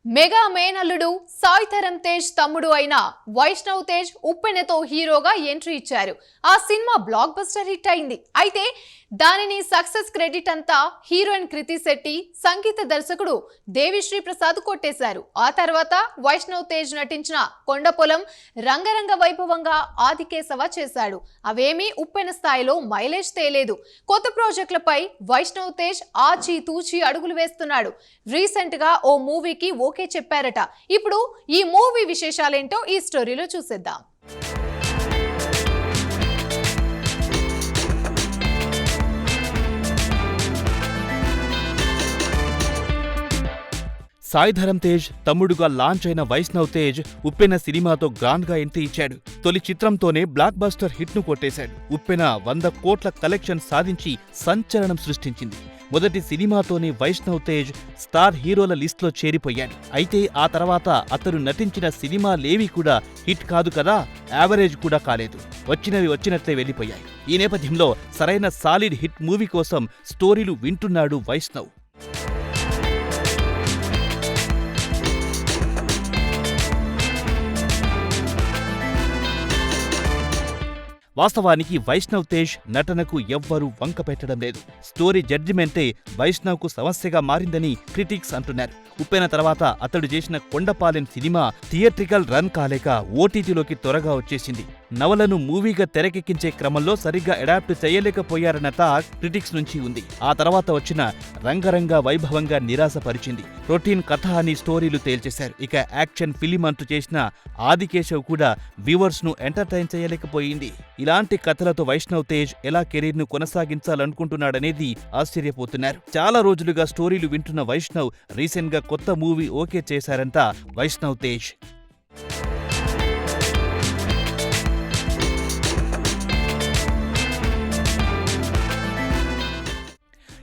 Mega మేనల్లుడు సాయి ధరమ్ తేజ్ తమ్ముడు అయిన వైష్ణవ్ తేజ్ ఉప్పెనతో హీరోగా ఎంట్రీ ఇచ్చారు. ఆ సినిమా బ్లాక్ బస్టర్ హిట్ అయింది. అయితే దానిని సక్సెస్ క్రెడిట్ అంతా హీరోయిన్ కృతి శెట్టి, సంగీత దర్శకుడు దేవిశ్రీ ప్రసాద్ కొట్టేశారు. ఆ తర్వాత వైష్ణవ్ తేజ్ నటించిన కొండపొలం రంగరంగ వైభవంగా ఆదికేశవ చేశాడు. అవేమీ ఉప్పెన స్థాయిలో మైలేజ్ తేలేదు. కొత్త ప్రాజెక్టులపై వైష్ణవ్ తేజ్ ఆచి తూచి అడుగులు వేస్తున్నాడు. రీసెంట్ గా ఓ మూవీకి ఓకే చెప్పారట. ఇప్పుడు ఈ మూవీ విశేషాలేంటో ఈ స్టోరీలో చూసేద్దాం. సాయి ధరమ్ తేజ్ తమ్ముడుగా లాంచ్ అయిన వైష్ణవ్ తేజ్ ఉప్పెన సినిమాతో గ్రాండ్ గా ఎంట్రీ ఇచ్చాడు. తొలి చిత్రంతోనే బ్లాక్ బస్టర్ హిట్ ను కొట్టేశాడు. ఉప్పెన 100 కోట్ల కలెక్షన్ సాధించి సంచలనం సృష్టించింది. మొదటి సినిమాతోనే వైష్ణవ్ తేజ్ స్టార్ హీరోల లిస్టులో చేరిపోయాడు. అయితే ఆ తర్వాత అతను నటించిన సినిమాలేవీ కూడా హిట్ కాదు కదా, యావరేజ్ కూడా కాలేదు. వచ్చినవి వచ్చినట్లే వెళ్లిపోయాయి. ఈ నేపథ్యంలో సరైన సాలిడ్ హిట్ మూవీ కోసం స్టోరీలు వింటున్నాడు వైష్ణవ్. వాస్తవానికి వైష్ణవ్ తేజ్ నటనకు ఎవ్వరూ వంక పెట్టడం లేదు. స్టోరీ జడ్జిమెంటే వైష్ణవ్కు సమస్యగా మారిందని క్రిటిక్స్ అంటున్నారు. ఉప్పెన తర్వాత అతడు చేసిన కొండపాలెం సినిమా థియేట్రికల్ రన్ కాలేక ఓటీటీలోకి త్వరగా వచ్చేసింది. నవలను మూవీగా తెరకెక్కించే క్రమంలో సరిగ్గా అడాప్ట్ చేయలేకపోయారన్న టాక్ క్రిటిక్స్ నుంచి ఉంది. ఆ తర్వాత వచ్చిన రంగరంగ వైభవంగా నిరాశపరిచింది. రొటీన్ కథ అని స్టోరీలు తేల్చేశారు. ఇక యాక్షన్ ఫిలిం అంటూ చేసిన ఆదికేశవ్ కూడా వ్యూవర్స్ ను ఎంటర్టైన్ చేయలేకపోయింది. ఇలాంటి కథలతో వైష్ణవ్ తేజ్ ఎలా కెరీర్ ను కొనసాగించాలనుకుంటున్నాడనేది ఆశ్చర్యపోతున్నారు. చాలా రోజులుగా స్టోరీలు వింటున్న వైష్ణవ్ రీసెంట్ గా కొత్త మూవీ ఓకే చేశారంట వైష్ణవ్ తేజ్.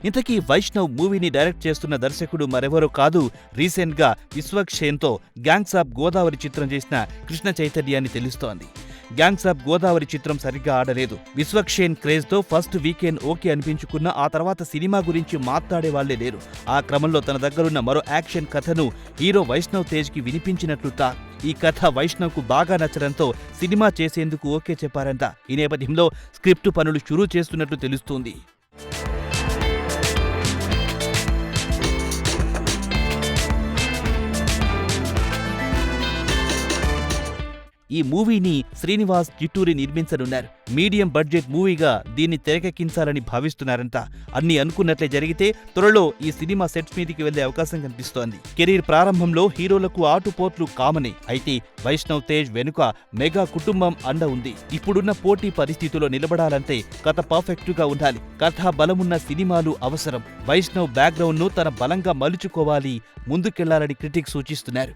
ఇంతకీ వైష్ణవ్ మూవీని డైరెక్ట్ చేస్తున్న దర్శకుడు మరెవరో కాదు, రీసెంట్ గా విశ్వక్షేన్తో గ్యాంగ్స్ ఆఫ్ గోదావరి చిత్రం చేసిన కృష్ణ చైతన్య అని తెలుస్తోంది. గ్యాంగ్స్ ఆఫ్ గోదావరి చిత్రం సరిగ్గా ఆడలేదు. విశ్వక్షేన్ క్రేజ్ తో ఫస్ట్ వీకెండ్ ఓకే అనిపించుకున్న ఆ తర్వాత సినిమా గురించి మాట్లాడే వాళ్లే లేరు. ఆ క్రమంలో తన దగ్గరున్న మరో యాక్షన్ కథను హీరో వైష్ణవ్ తేజ్ కి వినిపించినట్లు టాక్. ఈ కథ వైష్ణవ్ కు బాగా నచ్చడంతో సినిమా చేసేందుకు ఓకే చెప్పారంట. ఈ నేపథ్యంలో స్క్రిప్ట్ పనులు షురూ చేస్తున్నట్లు తెలుస్తోంది. ఈ మూవీని శ్రీనివాస్ చిట్టూరి నిర్మించనున్నారు. మీడియం బడ్జెట్ మూవీగా దీన్ని తెరకెక్కించాలని భావిస్తున్నారంట. అన్ని అనుకున్నట్లే జరిగితే త్వరలో ఈ సినిమా సెట్స్ మీదికి వెళ్లే అవకాశం కనిపిస్తోంది. కెరీర్ ప్రారంభంలో హీరోలకు ఆటుపోట్లు కామనే. అయితే వైష్ణవ్ తేజ్ వెనుక మెగా కుటుంబం అండ ఉంది. ఇప్పుడున్న పోటీ పరిస్థితుల్లో నిలబడాలంటే కథ పర్ఫెక్ట్ గా ఉండాలి. కథా బలమున్న సినిమాలు అవసరం. వైష్ణవ్ బ్యాక్గ్రౌండ్ ను తన బలంగా మలుచుకోవాలి, ముందుకెళ్లాలని క్రిటిక్స్ సూచిస్తున్నారు.